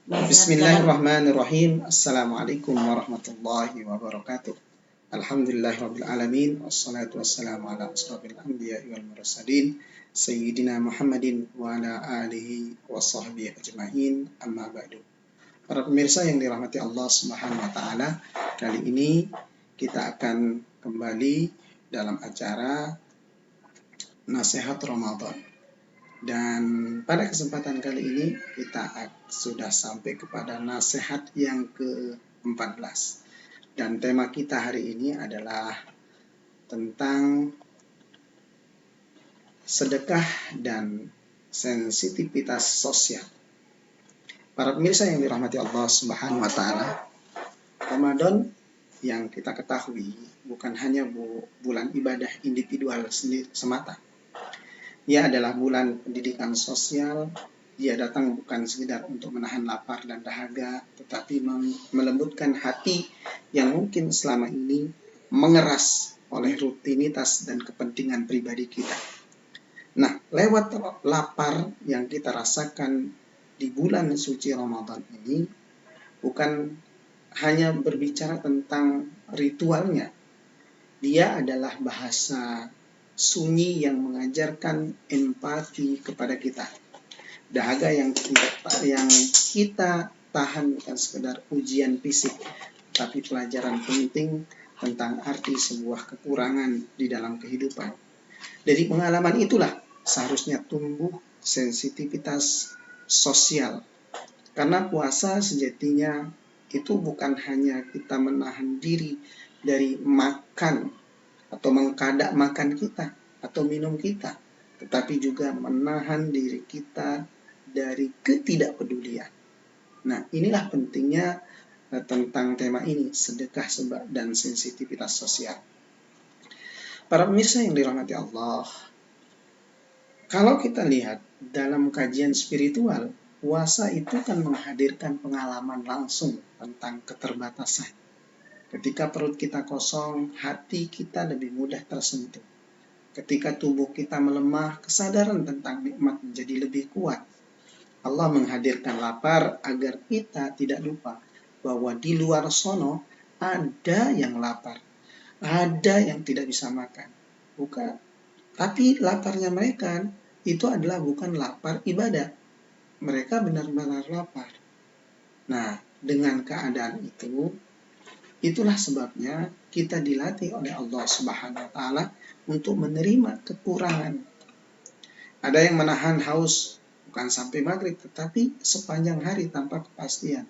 Bismillahirrahmanirrahim. Assalamualaikum warahmatullahi wabarakatuh. Alhamdulillahirrabbilalamin. Wassalatu wassalamu ala asrafil anbiya wal mursalin Sayyidina Muhammadin wa ala alihi wa sahbihi ajma'in. Amma ba'du. Para pemirsa yang dirahmati Allah Subhanahu wa taala, kali ini kita akan kembali dalam acara Nasihat Ramadan. Dan pada kesempatan kali ini kita sudah sampai kepada nasihat yang ke-14. Dan tema kita hari ini adalah tentang sedekah dan sensitivitas sosial. Para pemirsa yang dirahmati Allah Subhanahu wa taala, Ramadan yang kita ketahui bukan hanya bulan ibadah individual semata. Ia adalah bulan pendidikan sosial. Ia datang bukan sekedar untuk menahan lapar dan dahaga, tetapi melembutkan hati yang mungkin selama ini mengeras oleh rutinitas dan kepentingan pribadi kita. Nah, lewat lapar yang kita rasakan di bulan suci Ramadan ini, bukan hanya berbicara tentang ritualnya. Dia adalah bahasa sunyi yang mengajarkan empati kepada kita. Dahaga yang kita tahan bukan sekedar ujian fisik, tapi pelajaran penting tentang arti sebuah kekurangan di dalam kehidupan. Dari pengalaman itulah seharusnya tumbuh sensitivitas sosial. Karena puasa sejatinya itu bukan hanya kita menahan diri dari makan atau mengkadak makan kita atau minum kita, tetapi juga menahan diri kita dari ketidakpedulian. Nah, inilah pentingnya tentang tema ini, sedekah dan sensitivitas sosial. Para pemirsa yang dirahmati Allah, kalau kita lihat dalam kajian spiritual, puasa itu kan menghadirkan pengalaman langsung tentang keterbatasan. Ketika perut kita kosong, hati kita lebih mudah tersentuh. Ketika tubuh kita melemah, kesadaran tentang nikmat menjadi lebih kuat. Allah menghadirkan lapar agar kita tidak lupa bahwa di luar sono ada yang lapar, ada yang tidak bisa makan. Bukan, tapi laparnya mereka itu adalah bukan lapar ibadah. Mereka benar-benar lapar. Nah, dengan keadaan itu, itulah sebabnya kita dilatih oleh Allah Subhanahu wa taala untuk menerima kekurangan. Ada yang menahan haus bukan sampai maghrib, tetapi sepanjang hari tanpa kepastian.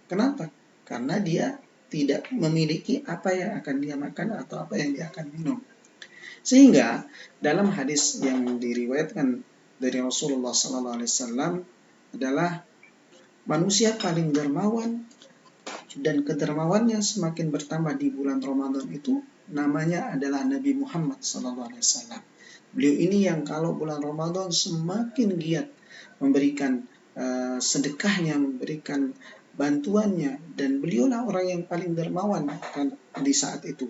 Kenapa? Karena dia tidak memiliki apa yang akan dia makan atau apa yang dia akan minum. Sehingga dalam hadis yang diriwayatkan dari Rasulullah SAW adalah manusia paling dermawan dan kedermawannya semakin bertambah di bulan Ramadan itu, namanya adalah Nabi Muhammad SAW. Beliau ini yang kalau bulan Ramadan semakin giat memberikan sedekahnya, memberikan bantuannya, dan beliaulah orang yang paling dermawan kan di saat itu.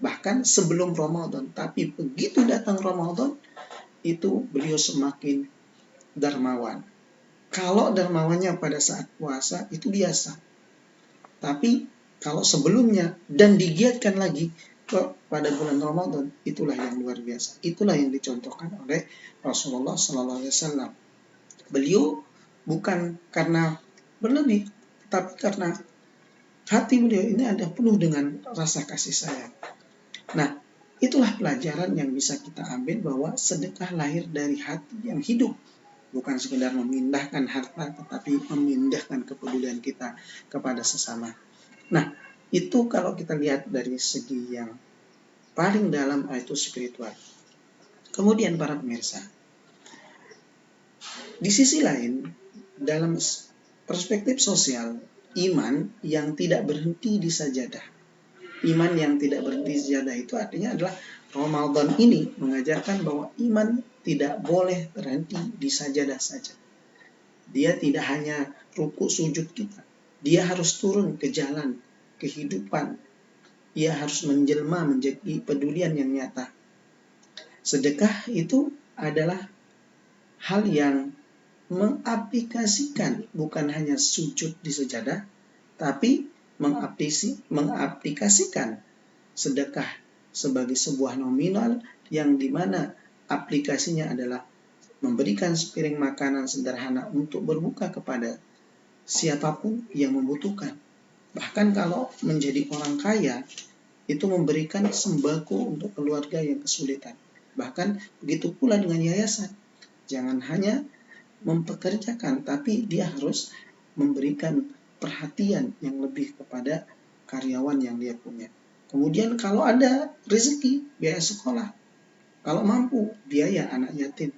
Bahkan sebelum Ramadan, tapi begitu datang Ramadan, itu beliau semakin dermawan. Kalau dermawannya pada saat puasa itu biasa. Tapi kalau sebelumnya dan digiatkan lagi pada bulan Ramadan, itulah yang luar biasa. Itulah yang dicontohkan oleh Rasulullah SAW. Beliau bukan karena berlebih, tapi karena hati beliau ini ada penuh dengan rasa kasih sayang. Nah, itulah pelajaran yang bisa kita ambil bahwa sedekah lahir dari hati yang hidup. Bukan sekedar memindahkan harta, tetapi memindahkan kepedulian kita kepada sesama. Nah, itu kalau kita lihat dari segi yang paling dalam, itu spiritual. Kemudian para pemirsa, di sisi lain, dalam perspektif sosial, iman yang tidak berhenti di sajadah. Iman yang tidak berhenti di sajadah itu artinya adalah Ramadan ini mengajarkan bahwa iman tidak boleh berhenti di sajadah saja. Dia tidak hanya ruku sujud kita. Dia harus turun ke jalan kehidupan. Ia harus menjelma menjadi pedulian yang nyata. Sedekah itu adalah hal yang mengaplikasikan, bukan hanya sujud di sejadah, tapi mengaplikasikan sedekah sebagai sebuah nominal yang dimana aplikasinya adalah memberikan sepiring makanan sederhana untuk berbuka kepada siapapun yang membutuhkan. Bahkan kalau menjadi orang kaya, itu memberikan sembako untuk keluarga yang kesulitan. Bahkan begitu pula dengan yayasan. Jangan hanya mempekerjakan, tapi dia harus memberikan perhatian yang lebih kepada karyawan yang dia punya. Kemudian kalau ada rezeki, biaya sekolah. Kalau mampu, biaya anak yatim.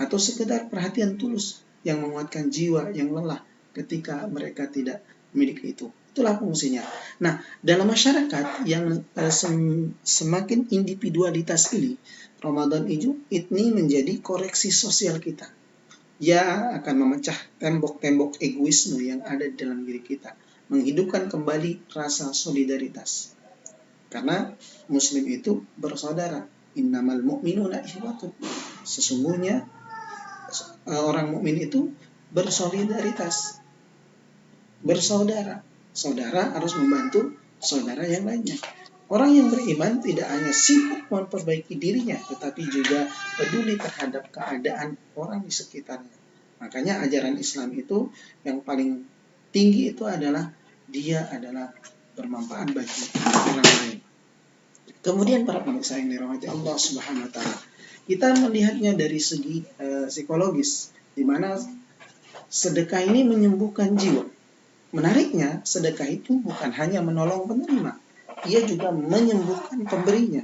Atau sekedar perhatian tulus yang menguatkan jiwa yang lelah ketika mereka tidak memiliki itu. Itulah fungsinya. Nah, dalam masyarakat yang semakin individualitas ini, Ramadan ini menjadi koreksi sosial kita. Ia akan memecah tembok-tembok egoisme yang ada di dalam diri kita, menghidupkan kembali rasa solidaritas. Karena Muslim itu bersaudara. Innamal mu'minuna ikhwatun. Sesungguhnya orang mukmin itu bersolidaritas, bersaudara. Saudara harus membantu saudara yang lainnya. Orang yang beriman tidak hanya sibuk memperbaiki dirinya, tetapi juga peduli terhadap keadaan orang di sekitarnya. Makanya ajaran Islam itu yang paling tinggi itu adalah dia adalah bermanfaat bagi orang lain. Kemudian para pemirsa yang dirahmati Allah Subhanahu wa taala, kita melihatnya dari segi psikologis, di mana sedekah ini menyembuhkan jiwa. Menariknya, sedekah itu bukan hanya menolong penerima, ia juga menyembuhkan pemberinya.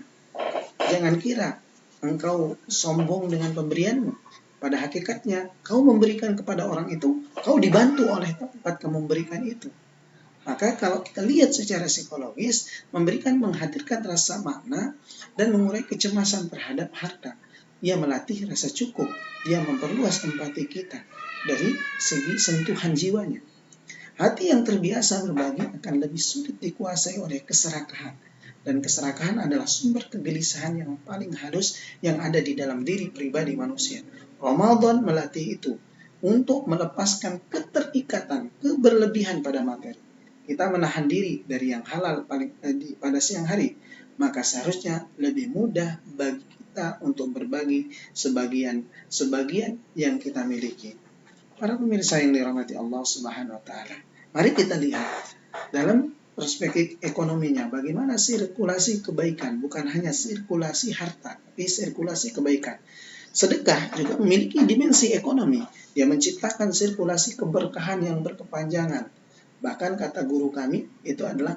Jangan kira engkau sombong dengan pemberianmu. Pada hakikatnya, kau memberikan kepada orang itu, kau dibantu oleh tempat kamu memberikan itu. Maka kalau kita lihat secara psikologis, menghadirkan rasa makna dan mengurai kecemasan terhadap harta. Ia melatih rasa cukup, dia memperluas empati kita dari segi sentuhan jiwanya. Hati yang terbiasa berbagi akan lebih sulit dikuasai oleh keserakahan. Dan keserakahan adalah sumber kegelisahan yang paling halus yang ada di dalam diri pribadi manusia. Ramadan melatih itu untuk melepaskan keterikatan, keberlebihan pada materi. Kita menahan diri dari yang halal pada siang hari. Maka seharusnya lebih mudah bagi kita untuk berbagi sebagian yang kita miliki. Para pemirsa yang dirahmati Allah Subhanahu wa taala, mari kita lihat dalam perspektif ekonominya bagaimana sirkulasi kebaikan, bukan hanya sirkulasi harta, tapi sirkulasi kebaikan. Sedekah juga memiliki dimensi ekonomi. Dia menciptakan sirkulasi keberkahan yang berkepanjangan. Bahkan kata guru kami itu adalah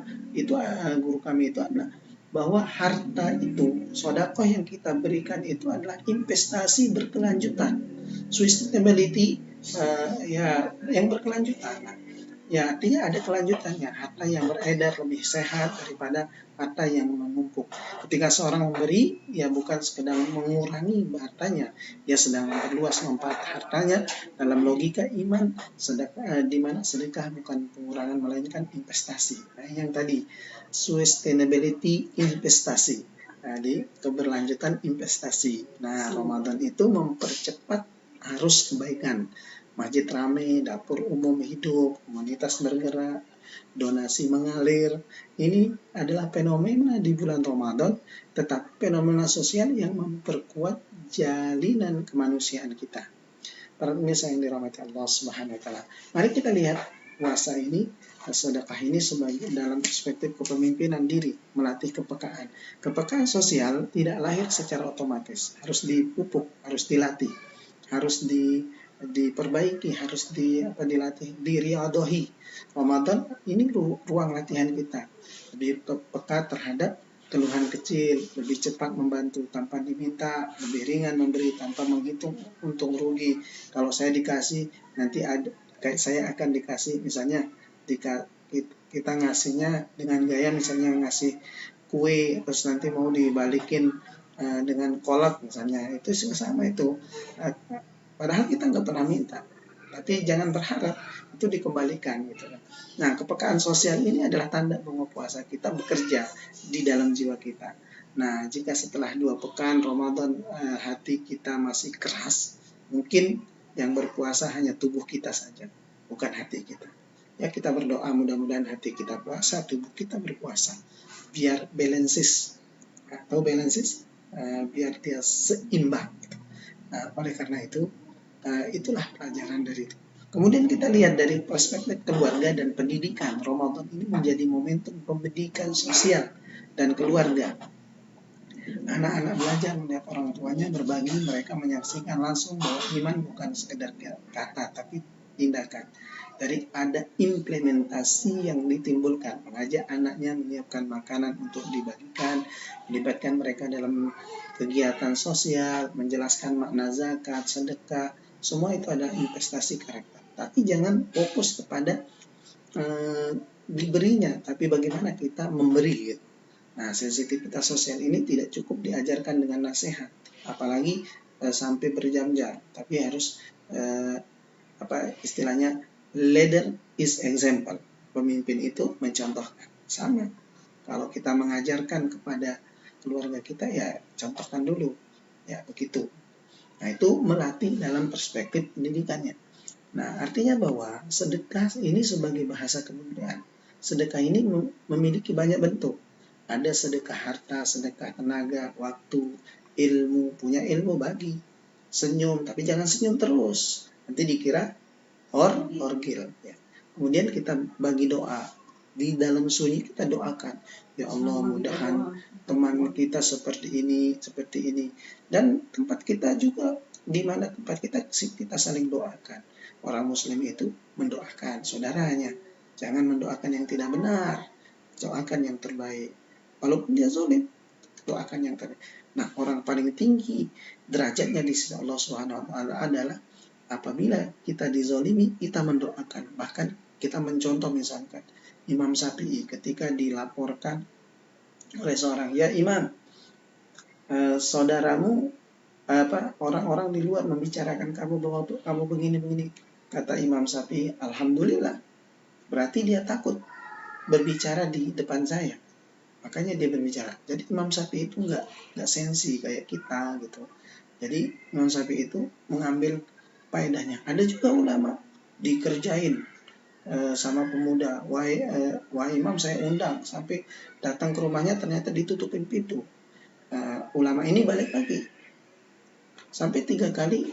bahwa harta itu, sedekah yang kita berikan itu adalah investasi berkelanjutan. Sustainability yang berkelanjutan. Ya, artinya ada kelanjutannya. Harta yang beredar lebih sehat daripada harta yang menumpuk. Ketika seorang memberi, ya bukan sekedar mengurangi hartanya, dia sedang memperluas manfaat hartanya dalam logika iman, di mana sedekah bukan pengurangan melainkan investasi. Nah, yang tadi sustainability investasi. Di keberlanjutan investasi. Nah, Ramadan itu mempercepat arus kebaikan. Masjid ramai, dapur umum hidup, komunitas bergerak, donasi mengalir. Ini adalah fenomena di bulan Ramadan, tetapi fenomena sosial yang memperkuat jalinan kemanusiaan kita. Para pemirsa yang dirahmati Allah Subhanahu wa taala. Mari kita lihat puasa ini, sedekah ini sebagai dalam perspektif kepemimpinan diri, melatih kepekaan. Kepekaan sosial tidak lahir secara otomatis, harus dipupuk, harus dilatih, harus diperbaiki, harus dilatih, diriadohi. Ramadan ini ruang latihan kita, lebih peka terhadap keluhan kecil, lebih cepat membantu tanpa diminta, lebih ringan memberi tanpa menghitung untung rugi. Kalau saya dikasih, nanti saya akan dikasih, misalnya kita ngasihnya dengan gaya misalnya ngasih kue, terus nanti mau dibalikin dengan kolak misalnya, itu sama itu. Padahal kita nggak pernah minta, tapi jangan berharap itu dikembalikan gitu. Nah, kepekaan sosial ini adalah tanda bahwa puasa kita bekerja di dalam jiwa kita. Nah, jika setelah 2 pekan Ramadan hati kita masih keras, mungkin yang berpuasa hanya tubuh kita saja, bukan hati kita. Ya, kita berdoa mudah-mudahan hati kita puasa, tubuh kita berpuasa, biar balances, atau balances, biar dia seimbang. Nah, oleh karena itu, itulah pelajaran dari itu. Kemudian kita lihat dari perspektif keluarga dan pendidikan. Ramadan ini menjadi momentum pendidikan sosial dan keluarga. Anak-anak belajar melihat orang tuanya berbagi, mereka menyaksikan langsung bahwa iman bukan sekedar kata, tapi tindakan. Dari ada implementasi yang ditimbulkan, mengajak anaknya menyiapkan makanan untuk dibagikan, melibatkan mereka dalam kegiatan sosial, menjelaskan makna zakat, sedekah, semua itu adalah investasi karakter. Tapi jangan fokus kepada diberinya, tapi bagaimana kita memberi gitu. Nah, sensitivitas sosial ini tidak cukup diajarkan dengan nasihat, apalagi sampai berjam-jam, tapi harus istilahnya leader is example. Pemimpin itu mencontohkan. Sama, kalau kita mengajarkan kepada keluarga kita, ya contohkan dulu, ya begitu. Nah, itu melatih dalam perspektif pendidikannya. Nah, artinya bahwa sedekah ini sebagai bahasa kebudayaan. Sedekah ini memiliki banyak bentuk. Ada sedekah harta, sedekah tenaga, waktu, ilmu. Punya ilmu bagi. Senyum, tapi jangan senyum terus. Nanti dikira orgil. Ya. Kemudian kita bagi doa. Di dalam sunyi kita doakan. Ya Allah, mudahan teman kita seperti ini. Dan tempat kita juga, di mana tempat kita saling doakan. Orang muslim itu mendoakan saudaranya. Jangan mendoakan yang tidak benar. Doakan yang terbaik. Walaupun dia zalim, doakan yang terbaik. Nah, orang paling tinggi derajatnya di sisi Allah Subhanahu wa taala adalah apabila kita dizalimi, kita mendoakan. Bahkan kita mencontoh, misalkan Imam Syafi'i ketika dilaporkan oleh seorang, ya Imam, saudaramu orang-orang di luar membicarakan kamu bahwa kamu begini-begini. Kata Imam Syafi'i, alhamdulillah, berarti dia takut berbicara di depan saya. Makanya dia berbicara. Jadi Imam Syafi'i itu nggak sensi kayak kita gitu. Jadi Imam Syafi'i itu mengambil faedahnya. Ada juga ulama dikerjain sama pemuda. Wahai Imam, saya undang, sampai datang ke rumahnya ternyata ditutupin pintu. Ulama ini balik lagi. Sampai 3 kali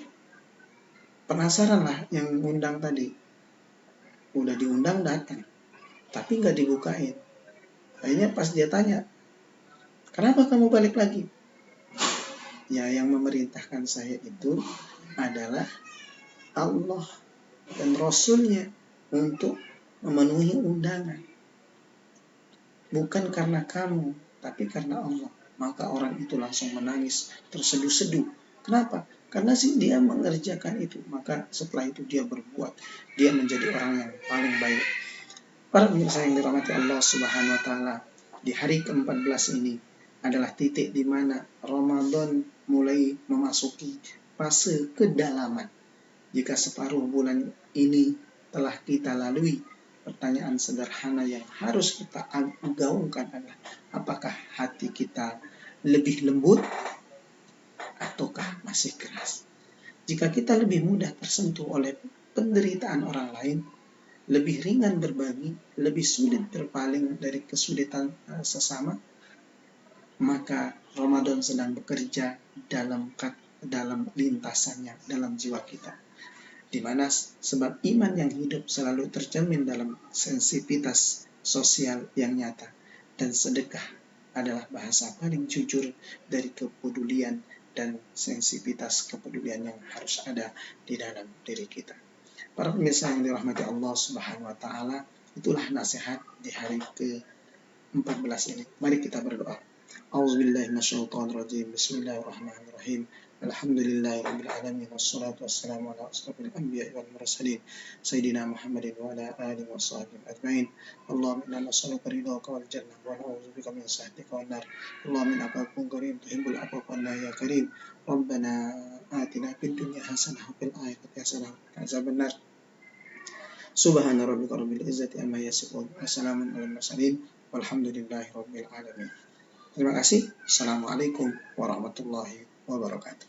penasaran lah yang undang tadi. Udah diundang datang, tapi nggak dibukain. Akhirnya pas dia tanya, kenapa kamu balik lagi? Ya, yang memerintahkan saya itu adalah Allah dan Rasulnya untuk memenuhi undangan. Bukan karena kamu, tapi karena Allah. Maka orang itu langsung menangis, terseduh-seduh. Kenapa? Karena sih dia mengerjakan itu. Maka setelah itu dia berbuat. Dia menjadi orang yang paling baik. Para pemirsa yang dirahmati Allah Subhanahu wa taala, di hari ke-14 ini adalah titik di mana Ramadan mulai memasuki fase kedalaman. Jika separuh bulan ini telah kita lalui, pertanyaan sederhana yang harus kita gaungkan adalah, apakah hati kita lebih lembut ataukah masih keras? Jika kita lebih mudah tersentuh oleh penderitaan orang lain, lebih ringan berbagi, lebih sulit berpaling dari kesulitan sesama, maka Ramadan sedang bekerja dalam lintasannya, dalam jiwa kita. Di mana sebab iman yang hidup selalu tercermin dalam sensitivitas sosial yang nyata, dan sedekah adalah bahasa paling jujur dari kepedulian dan sensitivitas kepedulian yang harus ada di dalam diri kita. Para pemirsa yang dirahmati Allah Subhanahu wa taala, itulah nasihat di hari ke-14 ini. Mari kita berdoa. A'udzubillahi minasyaitonirrajim. Bismillahirrahmanirrahim. Alhamdulillahirabbil alamin, wassalatu wassalamu ala asrofil anbiya'i wal mursalin sayyidina Muhammadin wa ala alihi washabbihi ajmain. Allahumma inna nas'aluka ridhaka wal jannah wa na'udzubika min sakhatika wan nar. Allahumma innaka afuwwun karim tuhibbul afwa fa'fu ya karim. Rabbana atina fid dunya hasanah wa fil akhirati hasanah wa qina adzabannar. Subhana rabbika rabbil izzati amma yasifun. Wassalamun alal mursalin walhamdulillahi rabbil alamin. Terima kasih. Assalamualaikum warahmatullahi wabarakatuh.